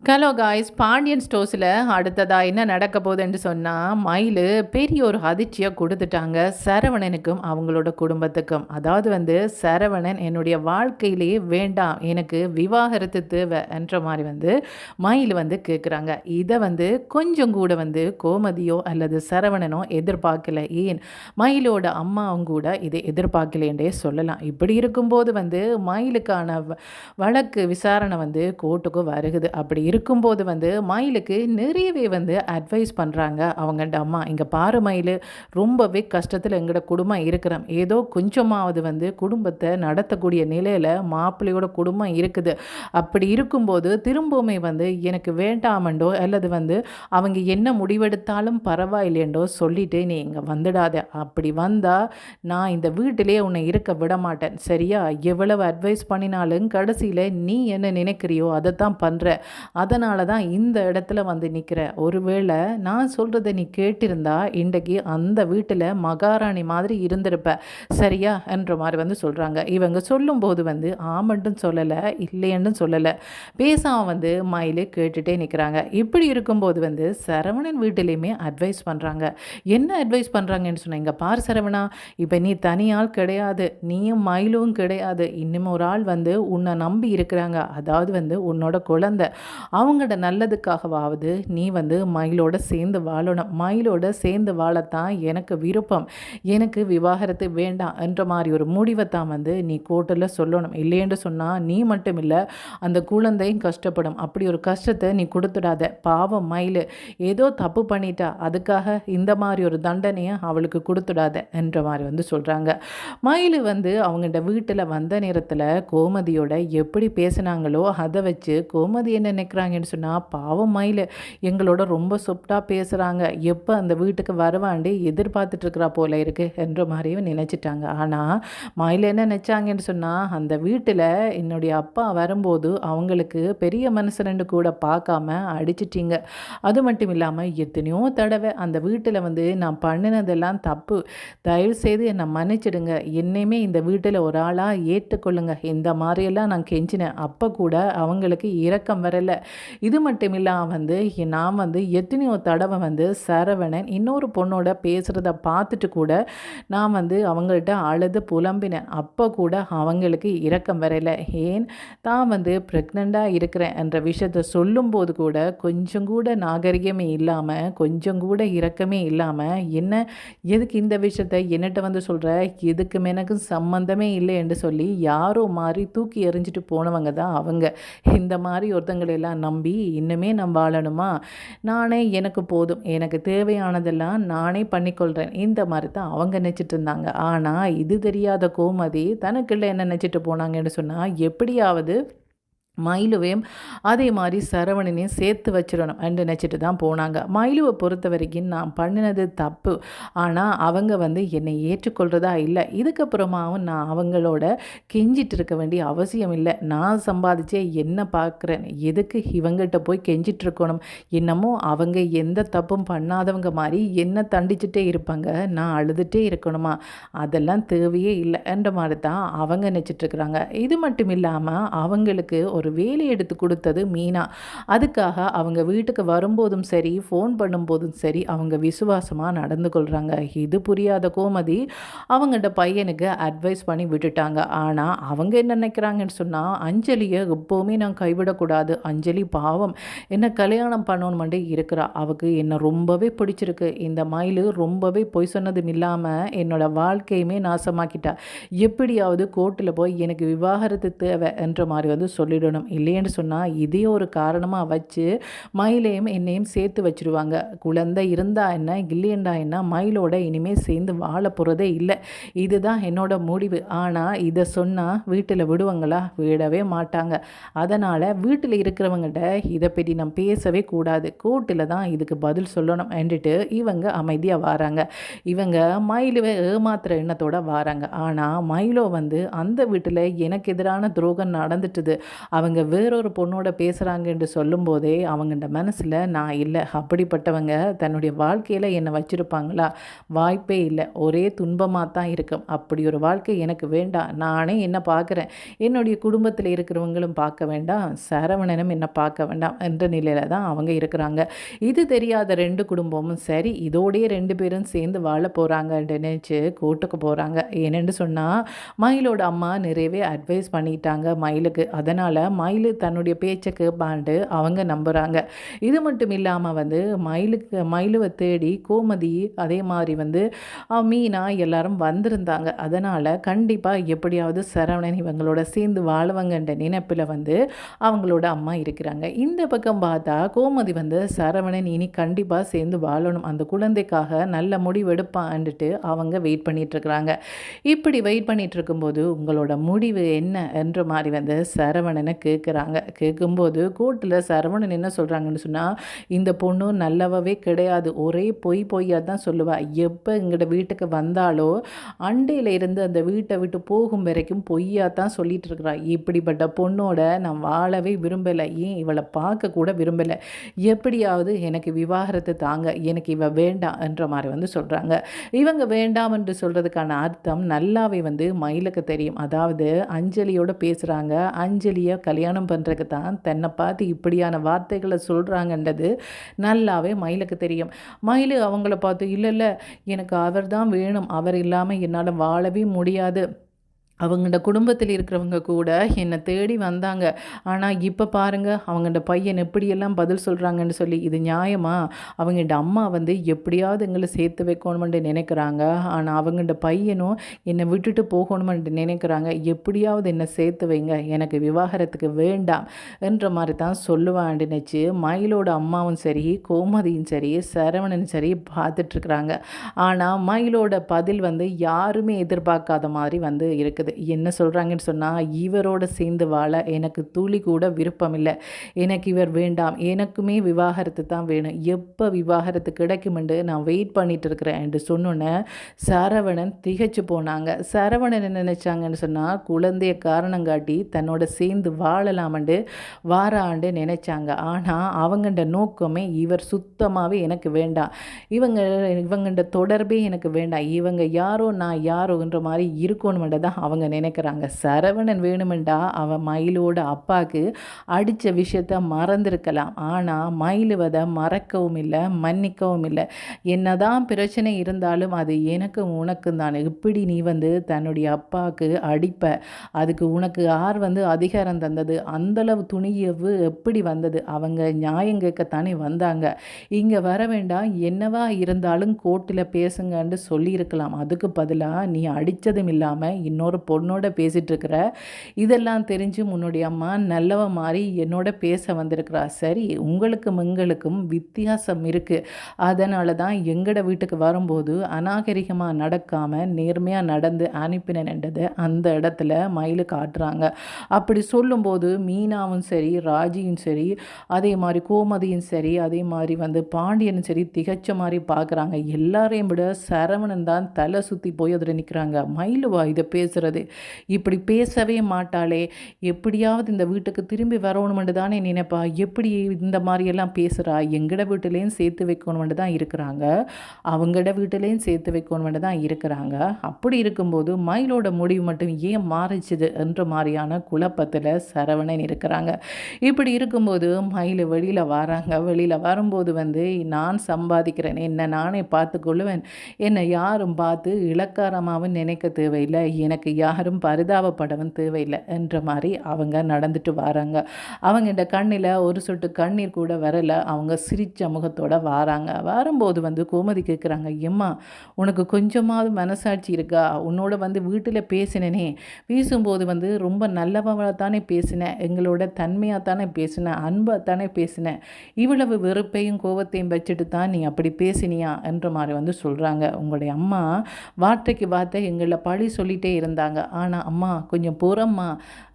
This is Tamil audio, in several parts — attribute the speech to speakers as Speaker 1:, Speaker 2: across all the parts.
Speaker 1: ஹலோ காய்ஸ், பாண்டியன் ஸ்டோர்ஸில் அடுத்ததாக என்ன நடக்க போகுதுன்னு சொன்னால், மயில் பெரிய ஒரு அதிர்ச்சியை கொடுத்துட்டாங்க சரவணனுக்கும் அவங்களோட குடும்பத்துக்கும். அதாவது சரவணன் என்னுடைய வாழ்க்கையிலேயே வேண்டாம், எனக்கு விவாகரத்து தேவை என்ற மாதிரி மயில் கேட்குறாங்க. இதை கொஞ்சம் கூட கோமதியோ அல்லது சரவணனோ எதிர்பார்க்கல. ஏன் மயிலோட அம்மாவும் கூட இதை எதிர்பார்க்கலேன்றே சொல்லலாம். இப்படி இருக்கும்போது மயிலுக்கான வழக்கு விசாரணை கோர்ட்டுக்கு வருகுது. அப்படி இருக்கும்போது மயிலுக்கு நிறையவே அட்வைஸ் பண்ணுறாங்க அவங்கள்ட அம்மா. இங்கே பாரு மயில், ரொம்பவே கஷ்டத்தில் எங்களோட குடும்பம் இருக்கிறோம், ஏதோ கொஞ்சமாவது குடும்பத்தை நடத்தக்கூடிய நிலையில் மாப்பிள்ளையோட குடும்பம் இருக்குது. அப்படி இருக்கும்போது திரும்பவுமே எனக்கு வேண்டாமண்டோ அல்லது அவங்க என்ன முடிவெடுத்தாலும் பரவாயில்லையண்டோ சொல்லிட்டு நீ இங்கே வந்துடாத. அப்படி வந்தால் நான் இந்த வீட்டிலே உன்னை இருக்க விட மாட்டேன், சரியா? எவ்வளவு அட்வைஸ் பண்ணினாலும் கடைசியில் நீ என்ன நினைக்கிறியோ அதைத்தான் பண்ணுற. அதனால தான் இந்த இடத்துல நிற்கிற. ஒருவேளை நான் சொல்கிறத நீ கேட்டிருந்தா இன்றைக்கு அந்த வீட்டில் மகாராணி மாதிரி இருந்திருப்ப, சரியா என்ற மாதிரி சொல்கிறாங்க. இவங்க சொல்லும்போது ஆமன்ட்டும் சொல்லலை, இல்லைன்னு சொல்லலை, பேசாமல் மயில் கேட்டுகிட்டே நிற்கிறாங்க. இப்படி இருக்கும்போது சரவணன் வீட்டிலையுமே அட்வைஸ் பண்ணுறாங்க. என்ன அட்வைஸ் பண்ணுறாங்கன்னு சொன்னால், இங்கே பார் சரவணா, இப்போ நீ தனியால் கிடையாது, நீயும் மயிலும் கிடையாது, இன்னும் ஒரு ஆள் உன்னை நம்பி இருக்கிறாங்க. அதாவது உன்னோட குழந்தை, அவங்களோட நல்லதுக்காகவாவது நீ மயிலோட சேர்ந்து வாழணும். மயிலோட சேர்ந்து வாழத்தான் எனக்கு விருப்பம், எனக்கு விவாகரத்து வேண்டாம் என்ற மாதிரி ஒரு முடிவை தான் நீ கோர்ட்டில் சொல்லணும். இல்லைன்னு சொன்னால் நீ மட்டும் இல்லை, அந்த குழந்தையும் கஷ்டப்படும். அப்படி ஒரு கஷ்டத்தை நீ கொடுத்துடாத. பாவம் மயில் ஏதோ தப்பு பண்ணிட்டா, அதுக்காக இந்த மாதிரி ஒரு தண்டனையை அவளுக்கு கொடுத்துடாத என்ற மாதிரி சொல்கிறாங்க. மயில் அவங்கள்ட வீட்டில் வந்த நேரத்தில் கோமதியோட எப்படி பேசினாங்களோ அதை வச்சு கோமதி என்ன நினைக்கிறாங்கன்னு சொன்னால், பாவம் மயில் எங்களோட ரொம்ப சொப்டாக பேசுகிறாங்க, எப்போ அந்த வீட்டுக்கு வரவாண்டி எதிர்பார்த்துட்ருக்கிறா போல இருக்குது என்ற மாதிரியும் நினச்சிட்டாங்க. ஆனால் மயில் என்ன நினச்சாங்கன்னு சொன்னால், அந்த வீட்டில் என்னுடைய அப்பா வரும்போது அவங்களுக்கு பெரிய மனுஷனு கூட பார்க்காம அடிச்சிட்டிங்க. அது மட்டும் இல்லாமல் எத்தனையோ தடவை அந்த வீட்டில் நான் பண்ணினதெல்லாம் தப்பு, தயவு செய்து என்னை மன்னிச்சிடுங்க, என்னையுமே இந்த வீட்டில் ஒரு ஆளாக ஏற்றுக்கொள்ளுங்க, இந்த மாதிரியெல்லாம் நான் கெஞ்சினேன். அப்போ கூட அவங்களுக்கு இரக்கம் வரலை. இது மட்டும் இல்லாமல் நான் எத்தனையோ தடவை சரவணன் இன்னொரு பொண்ணோட பேசுகிறத பார்த்துட்டு கூட நான் அவங்கள்ட்ட அழுது புலம்பினேன். அப்போ கூட அவங்களுக்கு இரக்கம் வரலை. ஏன் தான் ப்ரெக்னெண்ட்டாக இருக்கிறேன் என்ற விஷயத்தை சொல்லும்போது கூட கொஞ்சம் கூட நாகரிகமே இல்லாமல், கொஞ்சம் கூட இரக்கமே இல்லாமல், என்ன எதுக்கு இந்த விஷயத்தை என்னட்ட சொல்கிற, எதுக்கும் எனக்கு சம்மந்தமே இல்லை என்று சொல்லி யாரோ மாதிரி தூக்கி எறிஞ்சிட்டு போனவங்க தான் அவங்க. இந்த மாதிரி ஒருத்தங்களெல்லாம் நம்பி இன்னுமே நான் வாழணுமா? நானே எனக்கு போதும், எனக்கு தேவையானதெல்லாம் நானே பண்ணிக்கொள்கிறேன், இந்த மாதிரி தான் அவங்க நினச்சிட்டு இருந்தாங்க. ஆனால் இது தெரியாத கோமதி தனக்குள்ள என்ன நினச்சிட்டு போனாங்கன்னு சொன்னால், எப்படியாவது மயிலுவையும் அதே மாதிரி சரவணனையும் சேர்த்து வச்சிடணும் என்று நினச்சிட்டு தான் போனாங்க. மயிலுவை பொறுத்த வரைக்கும் நான் பண்ணினது தப்பு, ஆனால் அவங்க என்னை ஏற்றுக்கொள்கிறதா இல்லை, இதுக்கப்புறமாவும் நான் அவங்களோட கெஞ்சிட்டு இருக்க வேண்டிய அவசியம் இல்லை, நான் சம்பாதிச்சே என்ன பார்க்குறேன், எதுக்கு இவங்ககிட்ட போய் கெஞ்சிட்டு இருக்கணும், என்னமோ அவங்க எந்த தப்பும் பண்ணாதவங்க மாதிரி என்ன தண்டிச்சுட்டே இருப்பாங்க, நான் அழுதுகிட்டே இருக்கணுமா, அதெல்லாம் தேவையே இல்லை என்ற மாதிரி தான் அவங்க நினச்சிட்ருக்குறாங்க. இது மட்டும் இல்லாமல் அவங்களுக்கு ஒரு வேலை எடுத்து கொடுத்தது மீனா. அதுக்காக அவங்க வீட்டுக்கு வரும்போதும் சரி, ஃபோன் பண்ணும்போதும் சரி, அவங்க விசுவாசமாக நடந்து கொள்கிறாங்க. இது புரியாத கோமதி அவங்கள்ட பையனுக்கு அட்வைஸ் பண்ணி விட்டுட்டாங்க. ஆனால் அவங்க என்ன நினைக்கிறாங்கன்னு சொன்னால், அஞ்சலியை எப்போவுமே நான் கைவிடக்கூடாது, அஞ்சலி பாவம் என்ன கல்யாணம் பண்ணணுமெண்டே இருக்கிறா, அவக்கு என்னை ரொம்பவே பிடிச்சிருக்கு, இந்த மயில் ரொம்பவே பொய் சொன்னதும் இல்லாமல் என்னோட வாழ்க்கையுமே நாசமாக்கிட்டா, எப்படியாவது கோர்ட்டில் போய் எனக்கு விவாகரத்து தேவை என்ற மாதிரி சொல்லிடணும். இல்லைன்னு சொன்னால் இதே ஒரு காரணமாக வச்சு மயிலையும் என்னையும் சேர்த்து வச்சுருவாங்க. குழந்தை இருந்தா என்ன, இல்லையண்டா என்ன, மயிலோட இனிமேல் சேர்ந்து வாழ போகிறதே இல்லை, இதுதான் என்னோட முடிவு. ஆனால் இதை சொன்னால் வீட்டில் விடுவாங்களா? விடவே மாட்டாங்க. அதனால் வீட்டில் இருக்கிறவங்கள்ட்ட இதை பற்றி நம்ம பேசவே கூடாது, கோர்ட்டில் தான் இதுக்கு பதில் சொல்லணும் என்றிட்டு இவங்க அமைதியாக வராங்க. இவங்க மயிலுவை ஏமாத்துற எண்ணத்தோடு வராங்க. ஆனால் மயிலோ அந்த வீட்டில் எனக்கு எதிரான துரோகம் நடந்துட்டுது, அவங்க வேறொரு பொண்ணோட பேசுகிறாங்கன்னு சொல்லும்போதே அவங்கள்ட மனசில் நான் இல்லை, அப்படிப்பட்டவங்க தன்னுடைய வாழ்க்கையில் என்னை வச்சுருப்பாங்களா? வாய்ப்பே இல்லை, ஒரே துன்பமாக தான் இருக்கும். அப்படி ஒரு வாழ்க்கை எனக்கு வேண்டாம். நானே என்ன பார்க்குறேன், என்னுடைய குடும்பத்தில் இருக்கிறவங்களும் பார்க்க வேண்டாம், சரவணனும் என்ன பார்க்க வேண்டாம் என்ற நிலையில் தான் அவங்க இருக்கிறாங்க. இது தெரியாத 2 குடும்பமும் சரி இதோடையே 2 பேரும் சேர்ந்து வாழ போகிறாங்கன்னு நினச்சி கோர்ட்டுக்கு போகிறாங்க. ஏனென்று சொன்னால் மயிலோட அம்மா நிறையவே அட்வைஸ் பண்ணிட்டாங்க மயிலுக்கு. அதனால் மயில் தன்னுடைய பேச்சை கேட்பாண்டு அவங்க நம்புகிறாங்க. இது மட்டும் இல்லாமல் வந்து மயிலுவை தேடி கோமதி அதே மாதிரி வந்து மீனா எல்லாரும் வந்திருந்தாங்க. அதனால் கண்டிப்பாக எப்படியாவது சரவணன் இவங்களோட சேர்ந்து வாழவங்கன்ற நினைப்பில் வந்து அவங்களோட அம்மா இருக்கிறாங்க. இந்த பக்கம் பார்த்தா கோமதி வந்து சரவணன் இனி கண்டிப்பாக சேர்ந்து வாழணும், அந்த குழந்தைக்காக நல்ல முடிவு எடுப்பான்ட்டு அவங்க வெயிட் பண்ணிகிட்ருக்குறாங்க. இப்படி வெயிட் பண்ணிகிட்டு இருக்கும்போது உங்களோட முடிவு என்ன என்ற மாதிரி வந்து சரவணனை கேட்குறாங்க. கேட்கும்போது கோர்ட்டில் சரவணன் என்ன சொல்கிறாங்கன்னு சொன்னால், இந்த பொண்ணு நல்லவவே கிடையாது, ஒரே பொய்யாக தான் சொல்லுவா. எப்போ எங்களோட வீட்டுக்கு வந்தாலோ அண்டையில் இருந்து அந்த வீட்டை விட்டு போகும் வரைக்கும் பொய்யாக தான் சொல்லிட்டு இருக்கிறா. இப்படிப்பட்ட பொண்ணோட நான் வாழவே விரும்பலை, ஏன் இவளை பார்க்க கூட விரும்பலை. எப்படியாவது எனக்கு விவாகரத்து தாங்க, எனக்கு இவ வேண்டாம் என்ற மாதிரி வந்து சொல்கிறாங்க. இவங்க வேண்டாம் என்று சொல்கிறதுக்கான அர்த்தம் நல்லாவே வந்து மயிலுக்கு தெரியும். அதாவது அஞ்சலியோட பேசுகிறாங்க, அஞ்சலியை கல்யாணம் பண்ணுறதுக்கு தான் தன்னை பார்த்து இப்படியான வார்த்தைகளை சொல்கிறாங்கன்றது நல்லாவே மயிலுக்கு தெரியும். மயில் அவங்கள பார்த்து இல்லை இல்லை எனக்கு அவர் தான் வேணும், அவர் இல்லாமல் என்னால் வாழவே முடியாது, அவங்களோட குடும்பத்தில் இருக்கிறவங்க கூட என்னை தேடி வந்தாங்க, ஆனால் இப்போ பாருங்கள் அவங்கள்ட பையன் எப்படியெல்லாம் பதில் சொல்கிறாங்கன்னு சொல்லி, இது நியாயமா? அவங்கள்ட அம்மா வந்து எப்படியாவது எங்களை சேர்த்து வைக்கணுமென்று நினைக்கிறாங்க, ஆனால் அவங்கள்ட பையனும் என்னை விட்டுட்டு போகணுமென்று நினைக்கிறாங்க, எப்படியாவது என்னை சேர்த்து வைங்க, எனக்கு விவாகரத்துக்கு வேண்டாம் என்ற மாதிரி தான் சொல்லுவான்னு நினச்சி மயிலோட அம்மாவும் சரி கோமதியும் சரி சரவணனும் சரி பார்த்துட்ருக்குறாங்க. ஆனால் மயிலோட பதில் வந்து யாருமே எதிர்பார்க்காத மாதிரி வந்து இருக்குது. என்ன சொல்கிறாங்கன்னு சொன்னால், இவரோட சேர்ந்து வாழ எனக்கு துளி கூட விருப்பம் இல்லை, எனக்கு இவர் வேண்டாம், எனக்குமே விவாகரத்து தான் வேணும், எப்போ விவாகரத்து கிடைக்குமென்று நான் வெயிட் பண்ணிட்டு இருக்கிறேன் என்று சொன்னோன்னே சரவணன் திகைச்சு போனாங்க. சரவணன் என்ன நினச்சாங்கன்னு சொன்னால், குழந்தைய காரணம் காட்டி தன்னோட சேர்ந்து வாழலாமண்டு வாராண்டு நினைச்சாங்க. ஆனால் அவங்கள்ட நோக்கமே இவர் சுத்தமாகவே எனக்கு வேண்டாம், இவங்கள்ட தொடர்பே எனக்கு வேண்டாம், இவங்க யாரோ நான் யாரோன்ற மாதிரி இருக்கணுமென்று தான் அவங்க நினைக்கிறாங்க. சரவணன் வேணுமெண்டா அவன் மயிலோட அப்பாவுக்கு அடித்த விஷயத்த மறந்திருக்கலாம், ஆனால் மயிலுவதை மறக்கவும் இல்லை மன்னிக்கவும் இல்லை. என்னதான் பிரச்சனை இருந்தாலும் அது எனக்கும் உனக்கும் தானே, இப்படி நீ வந்து தன்னுடைய அப்பாவுக்கு அடிப்ப, அதுக்கு உனக்கு யார் வந்து அதிகாரம் தந்தது, அந்தளவு துணியவு எப்படி வந்தது, அவங்க நியாயம் கேட்கத்தானே வந்தாங்க, இங்கே வர வேண்டாம், என்னவா இருந்தாலும் கோர்ட்டில் பேசுங்கன்னு சொல்லியிருக்கலாம், அதுக்கு பதிலாக நீ அடித்ததும் இல்லாமல் இன்னொரு பொண்ணோட பேசிகிட்ருக்கிற, இதெல்லாம் தெரிஞ்சு உன்னுடைய அம்மா நல்லவ மாதிரி என்னோட பேச வந்திருக்கிறா. சரி உங்களுக்கும் எங்களுக்கும் வித்தியாசம் இருக்குது, அதனால தான் எங்களோட வீட்டுக்கு வரும்போது அநாகரிகமாக நடக்காமல் நேர்மையாக நடந்து அனுப்பினன்றதை அந்த இடத்துல மயிலு காட்டுறாங்க. அப்படி சொல்லும்போது மீனாவும் சரி ராஜியும் சரி அதே மாதிரி கோமதியும் சரி அதே மாதிரி வந்து பாண்டியனும் சரி திகச்ச மாதிரி பார்க்குறாங்க. எல்லாரையும் விட சரவணன் தான் தலை சுற்றி போய் அதில் நிற்கிறாங்க. மயிலுவா இதை பேசுகிறது, இப்படி பேசவே மாட்டாளே, எப்படியாவது இந்த வீட்டுக்கு திரும்பி வரணுமென்று தானே நினைப்பா, எப்படி இந்த மாதிரியெல்லாம் பேசுகிறா, எங்கட வீட்டிலையும் சேர்த்து வைக்கணுமென்று தான் இருக்கிறாங்க, அவங்கட வீட்டிலையும் சேர்த்து வைக்கணுமென்று தான் இருக்கிறாங்க. அப்படி இருக்கும்போது மயிலோட முடிவு மட்டும் ஏன் மாறிச்சுது என்ற மாதிரியான குழப்பத்தில் சரவணன் இருக்கிறாங்க. இப்படி இருக்கும்போது மயில் வெளியில் வராங்க. வெளியில் வரும்போது வந்து நான் சம்பாதிக்கிறேன், என்னை நானே பார்த்து கொள்ளுவேன், என்னை யாரும் பார்த்து இலக்காரமாகவும் நினைக்க தேவையில்லை, எனக்கு யாரும் பரிதாபப்படவும் தேவையில்லை என்ற மாதிரி அவங்க நடந்துட்டு வராங்க. அவங்க இந்த கண்ணில் ஒரு சொட்டு கண்ணீர் கூட வரலை, அவங்க சிரிச்ச முகத்தோடு வராங்க. வரும்போது வந்து கோமதி கேட்குறாங்க, எம்மா உனக்கு கொஞ்சமாவது மனசாட்சி இருக்கா, உன்னோட வந்து வீட்டில் பேசினேனே, பேசும்போது வந்து ரொம்ப நல்லவளாக தானே பேசினேன், எங்களோட தன்மையாக தானே பேசினேன், அன்பாக தானே பேசினேன், இவ்வளவு வெறுப்பையும் கோபத்தையும் வச்சுட்டு தான் நீ அப்படி பேசினியா என்ற மாதிரி வந்து சொல்கிறாங்க. உங்களுடைய அம்மா வார்த்தைக்கு வார்த்தை எங்களை பழி சொல்லிகிட்டே இருந்தாங்க, சொல்கிறாங்க. ஆனால் அம்மா கொஞ்சம் பொறம்மா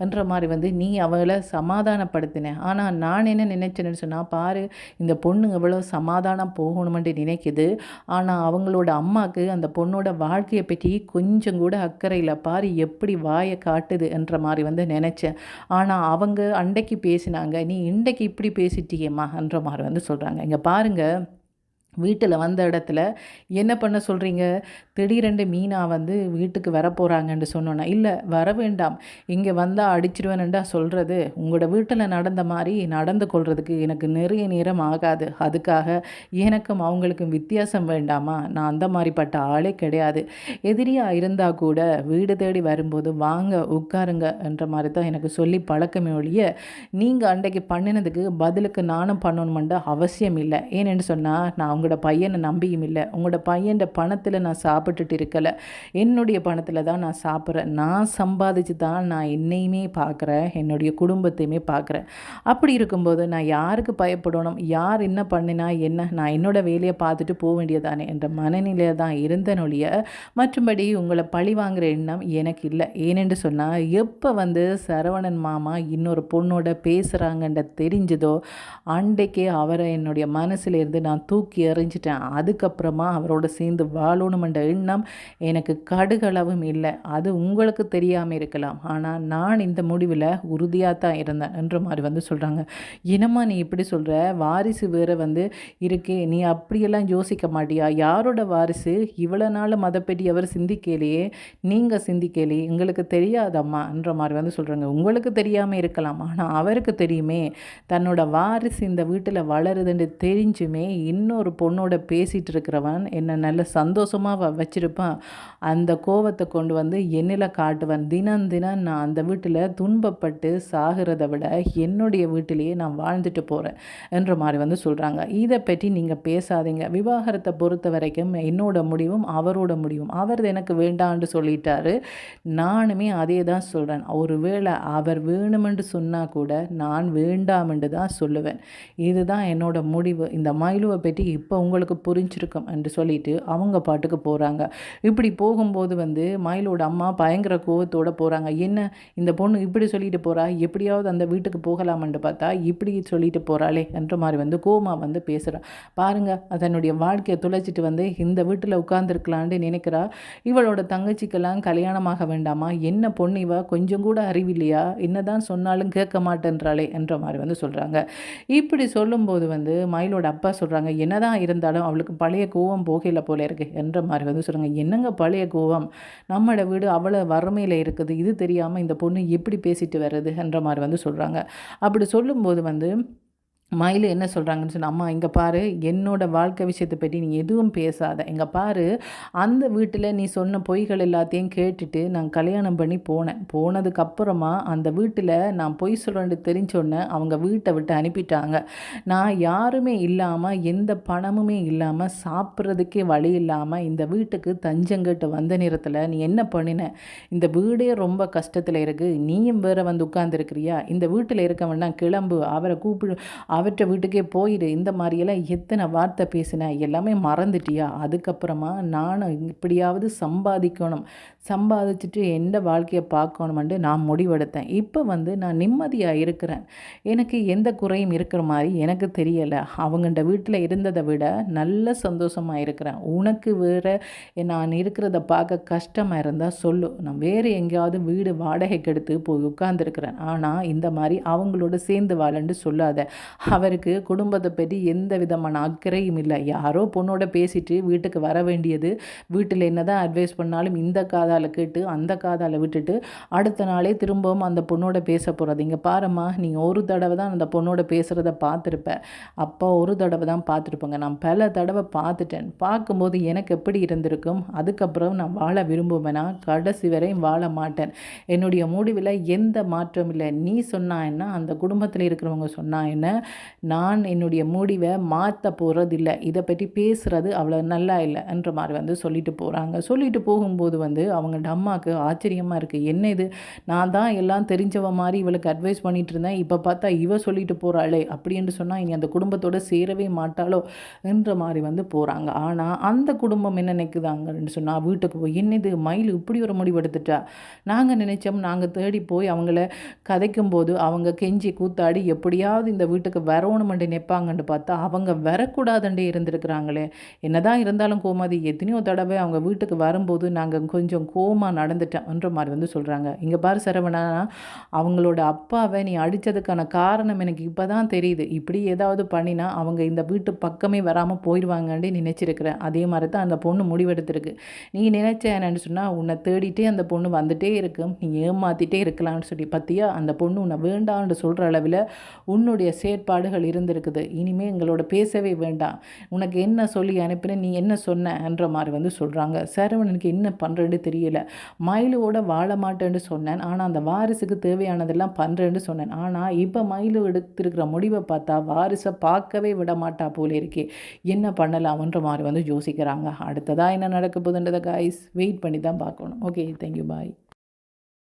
Speaker 1: என்ற மாதிரி வந்து நீ அவளை சமாதானப்படுத்தின. ஆனால் நான் என்ன நினைச்சேன்னு சொன்னால், பாரு இந்த பொண்ணு எவ்வளோ சமாதானம் போகணுமென்று நினைக்குது. ஆனால் அவங்களோட அம்மாவுக்கு அந்த பொண்ணோட வாழ்க்கையை பற்றி கொஞ்சம் கூட அக்கறை இல்லை. பாரு எப்படி வாயை காட்டுது என்ற மாதிரி வந்து நினச்சேன். ஆனால் அவங்க அன்றைக்கு பேசினாங்க, நீ இன்றைக்கு இப்படி பேசிட்டியேம்மா என்ற மாதிரி வந்து சொல்கிறாங்க. இங்கே பாருங்கள், வீட்டில் வந்த இடத்துல என்ன பண்ண சொல்கிறீங்க? திடீரென்று மீனா வந்து வீட்டுக்கு வரப்போகிறாங்கன்னு சொன்னோன்னா, இல்லை வர வேண்டாம், இங்கே வந்தால் அடிச்சிருவேன்டா சொல்கிறது. உங்களோட வீட்டில் நடந்த மாதிரி நடந்து கொள்றதுக்கு எனக்கு நிறைய நேரம் ஆகாது. அதுக்காக எனக்கும் அவங்களுக்கும் வித்தியாசம் வேண்டாமா? நான் அந்த மாதிரிப்பட்ட ஆளே கிடையாது. எதிரியாக இருந்தால் கூட வீடு தேடி வரும்போது வாங்க உட்காருங்க என்ற மாதிரி தான் எனக்கு சொல்லி பழக்கமே ஒழிய, நீங்கள் அன்றைக்கு பண்ணினதுக்கு பதிலுக்கு நானும் பண்ணணுமென்ற அவசியம் இல்லை. ஏன்னு சொன்னால், நான் உங்களோட பையனை நம்பியும் இல்லை. உங்களோட பையன் பணத்தில் நான் சாப்பிட்டுட்டு இருக்கலை, என்னுடைய பணத்தில் தான் நான் சாப்பிட்றேன். நான் சம்பாதிச்சு தான் நான் என்னையுமே பார்க்குறேன், என்னுடைய குடும்பத்தையுமே பார்க்குறேன். அப்படி இருக்கும்போது நான் யாருக்கு பயப்படணும்? யார் என்ன பண்ணினா என்ன? நான் என்னோடய வேலையை பார்த்துட்டு போக வேண்டியதானே என்ற மனநிலையை தான் இருந்தனொழிய, மற்றபடி உங்களை பழி வாங்குகிற எண்ணம் எனக்கு இல்லை. ஏனென்று சொன்னால், எப்போ வந்து சரவணன் மாமா இன்னொரு பொண்ணோட பேசுகிறாங்கன்ற தெரிஞ்சதோ அன்றைக்கே அவரை என்னுடைய மனசில் இருந்து நான் தூக்கி எறிஞ்சிட்டேன். அதுக்கப்புறமா அவரோட சேர்ந்து வாழணுமென்ற எண்ணம் எனக்கு கடுகளவும் இல்லை. அது உங்களுக்கு தெரியாமல் இருக்கலாம், ஆனால் நான் இந்த முடிவில் உறுதியாக தான் இருந்தேன் என்ற மாதிரி வந்து சொல்கிறாங்க. இனமா நீ இப்படி சொல்கிற? வாரிசு வேறு வந்து இருக்கே, நீ அப்படியெல்லாம் யோசிக்க மாட்டியா? யாரோட வாரிசு? இவ்வளோ நாள் அதை பற்றி அவர் சிந்திக்கலையே, நீங்கள் சிந்திக்கலையே, எங்களுக்கு தெரியாதம்மா என்ற மாதிரி வந்து சொல்கிறாங்க. உங்களுக்கு தெரியாமல் இருக்கலாம், ஆனால் அவருக்கு தெரியுமே. தன்னோட வாரிசு இந்த வீட்டில் வளருதுன்னு தெரிஞ்சுமே இன்னொரு பொண்ணோட பேசிகிட்டு இருக்கிறவன் என்னை நல்ல சந்தோஷமாக வச்சிருப்பான். அந்த கோவத்தை கொண்டு வந்து என்னில் காட்டுவன். தினம் தினம் நான் அந்த வீட்டில் துன்பப்பட்டு சாகிறத விட என்னுடைய வீட்டிலேயே நான் வாழ்ந்துட்டு போகிறேன் என்ற மாதிரி வந்து சொல்கிறாங்க. இதை பற்றி நீங்கள் பேசாதீங்க. விவாகரத்தை பொறுத்த வரைக்கும் என்னோட முடிவும் அவரோட முடிவும். அவர் எனக்கு வேண்டான்னு சொல்லிட்டாரு, நானுமே அதே தான் சொல்கிறேன். ஒருவேளை அவர் வேணுமென்று சொன்னால் கூட நான் வேண்டாமென்று தான் சொல்லுவேன். இதுதான் என்னோட முடிவு. இந்த மயிலுவை பற்றி இப்போ உங்களுக்கு புரிஞ்சிருக்கும் என்று சொல்லிட்டு அவங்க பாட்டுக்கு போகிறாங்க. இப்படி போகும்போது வந்து மயிலோட அம்மா பயங்கர கோவத்தோடு போகிறாங்க. என்ன இந்த பொண்ணு இப்படி சொல்லிட்டு போகிறா, எப்படியாவது அந்த வீட்டுக்கு போகலாமென்று பார்த்தா இப்படி சொல்லிட்டு போகிறாளே என்ற மாதிரி வந்து கோமா வந்து பேசுகிறா. பாருங்கள், அதனுடைய வாழ்க்கையை துளைச்சிட்டு வந்து இந்த வீட்டில் உட்கார்ந்துருக்கலான்னு நினைக்கிறா. இவளோட தங்கச்சிக்கெல்லாம் கல்யாணமாக வேண்டாமா? என்ன பொண்ணு இவ, கொஞ்சம் கூட அறிவில்லையா? என்னதான் சொன்னாலும் கேட்க மாட்டேன்றாளே என்ற மாதிரி வந்து சொல்கிறாங்க. இப்படி சொல்லும்போது வந்து மயிலோட அப்பா சொல்கிறாங்க, என்னதான் இருந்தாலும் அவளுக்கு பழைய கோவம் போகையில் போல இருக்கு என்ற மாதிரி வந்து சொல்கிறாங்க. என்னங்க பழைய கோவம்? நம்மளோட வீடு அவ்வளோ வறுமையில் இருக்குது, இது தெரியாமல் இந்த பொண்ணு எப்படி பேசிட்டு வருது என்ற மாதிரி வந்து சொல்கிறாங்க. அப்படி சொல்லும்போது வந்து மயில் என்ன சொல்கிறாங்கன்னு சொன்னால், அம்மா இங்கே பாரு, என்னோட வாழ்க்கை விஷயத்தை பற்றி நீ எதுவும் பேசாத. இங்கே பாரு, அந்த வீட்டில் நீ சொன்ன பொய்கள் எல்லாத்தையும் கேட்டுட்டு நான் கல்யாணம் பண்ணி போனேன். போனதுக்கப்புறமா அந்த வீட்டில் நான் பொய் சொல்கிறேன்னு தெரிஞ்சோன்னே அவங்க வீட்டை விட்டு அனுப்பிட்டாங்க. நான் யாருமே இல்லாமல், எந்த பணமுமே இல்லாமல், சாப்பிட்றதுக்கே வழி இல்லாமல் இந்த வீட்டுக்கு தஞ்சங்கட்டு வந்த நேரத்தில் நீ என்ன பண்ணின? இந்த வீடே ரொம்ப கஷ்டத்தில் இருக்குது, நீயும் வேறு வந்து உட்கார்ந்துருக்கிறியா? இந்த வீட்டில் இருக்க வேண்டாம், கிளம்பு, அவரை கூப்பிடு, அவற்றை வீட்டுக்கே போயிடு, இந்த மாதிரியெல்லாம் எத்தனை வார்த்தை பேசினேன், எல்லாமே மறந்துட்டியா? அதுக்கப்புறமா நான் இப்படியாவது சம்பாதிக்கணும், சம்பாதிச்சுட்டு எந்த வாழ்க்கையை பார்க்கணுமெண்டு நான் முடிவெடுத்தேன். இப்போ வந்து நான் நிம்மதியாக இருக்கிறேன், எனக்கு எந்த குறையும் இருக்கிற மாதிரி எனக்கு தெரியலை. அவங்கள்ட வீட்டில் இருந்ததை விட நல்ல சந்தோஷமாக இருக்கிறேன். உனக்கு வேறு நான் இருக்கிறத பார்க்க கஷ்டமாக இருந்தால் சொல்லு, நான் வேறு எங்கேயாவது வீடு வாடகைக்கு எடுத்து போய் உட்கார்ந்துருக்கிறேன். ஆனால் இந்த மாதிரி அவங்களோட சேர்ந்து வாழன்னு சொல்லாத. அவருக்கு குடும்பத்தை பற்றி எந்த விதமான அக்கறையும் இல்லை. யாரோ பொண்ணோட பேசிட்டு வீட்டுக்கு வர வேண்டியது, வீட்டில் என்ன தான் அட்வைஸ் பண்ணாலும் இந்த காதால் கேட்டு அந்த காதால் விட்டுட்டு அடுத்த நாளே திரும்பவும் அந்த பொண்ணோட பேச போகிறது. இங்கே பாரும்மா, நீங்கள் ஒரு தடவை தான் அந்த பொண்ணோட பேசுகிறத பார்த்துருப்பேன், அப்போ ஒரு தடவை தான் பார்த்துருப்பேங்க, நான் பல தடவை பார்த்துட்டேன். பார்க்கும்போது எனக்கு எப்படி இருந்திருக்கும்? அதுக்கப்புறம் நான் வாழ விரும்புவேனா? கடைசி வரையும் வாழ மாட்டேன். என்னுடைய முடிவில் எந்த மாற்றம் இல்லை. நீ சொன்னா என்ன, அந்த குடும்பத்தில் இருக்கிறவங்க சொன்னா என்ன, நான் என்னுடைய முடிவை மாற்ற போகிறதில்ல, இதை பற்றி பேசுகிறது அவ்வளோ நல்லா இல்லைன்ற மாதிரி வந்து சொல்லிட்டு போகிறாங்க. சொல்லிட்டு போகும்போது வந்து அவங்களோட அம்மாவுக்கு ஆச்சரியமாக இருக்குது. என்ன இது, நான் தான் எல்லாம் தெரிஞ்சவ மாதிரி இவளுக்கு அட்வைஸ் பண்ணிகிட்டு இருந்தேன், இப்போ பார்த்தா இவ சொல்லிட்டு போகிறாளே அப்படின்னு சொன்னால் இனி அந்த குடும்பத்தோடு சேரவே மாட்டாளோ என்ற மாதிரி வந்து போகிறாங்க. ஆனால் அந்த குடும்பம் என்ன நினைக்குதாங்கன்னு சொன்னால் வீட்டுக்கு போய் என்னது மயில் இப்படி ஒரு முடிவெடுத்துட்டா, நாங்கள் நினைச்சோம், நாங்கள் தேடி போய் அவங்கள கதைக்கும்போது அவங்க கெஞ்சி கூத்தாடி எப்படியாவது இந்த வீட்டுக்கு வரணுமெண்டு நிற்பாங்கன்னு பார்த்தா அவங்க வரக்கூடாதுண்டே இருந்திருக்கிறாங்களே. என்னதான் இருந்தாலும் கோமதி, எத்தனையோ தடவை அவங்க வீட்டுக்கு வரும்போது நாங்கள் கொஞ்சம் கோமாக நடந்துட்டோம்ன்ற மாதிரி வந்து சொல்கிறாங்க. இங்கே பாரு சரவணா, அவங்களோட அப்பாவை நீ அடித்ததுக்கான காரணம் எனக்கு இப்போ தான் தெரியுது. இப்படி ஏதாவது பண்ணினா அவங்க இந்த வீட்டு பக்கமே வராமல் போயிடுவாங்கன்னு நினச்சிருக்கிறேன். அதே மாதிரி தான் அந்த பொண்ணு முடிவெடுத்திருக்கு. நீ நினைச்ச என்னன்னு சொன்னால் உன்னை தேடிட்டே அந்த பொண்ணு வந்துட்டே இருக்கும், நீ ஏமாற்றிட்டே இருக்கலாம்னு சொல்லி பார்த்தியா, அந்த பொண்ணு உன்னை வேண்டான்னு சொல்கிற அளவில் உன்னுடைய செயற்பாடுகள் இருந்திருக்குது. இனிமேல் எங்களோட பேசவே வேண்டாம், உனக்கு என்ன சொல்லி அனுப்பினேன், நீ என்ன சொன்னன்ற மாதிரி வந்து சொல்கிறாங்க. சரவணனுக்கு என்ன பண்ணுறேன்னு தெரியல. மயிலோட வாழ மாட்டேன்னு சொன்னேன், ஆனால் அந்த வாரிசுக்கு தேவையானதெல்லாம் பண்ணுறேன்னு சொன்னேன். ஆனால் இப்போ மயிலு எடுத்திருக்கிற முடிவை பார்த்தா வாரிசை பார்க்கவே விட மாட்டா போல இருக்கே, என்ன பண்ணலாம்ன்ற மாதிரி வந்து யோசிக்கிறாங்க. அடுத்ததாக என்ன நடக்க போகுதுன்றதை கைஸ் வெயிட் பண்ணி தான் பார்க்கணும். ஓகே, தேங்க்யூ, பாய்.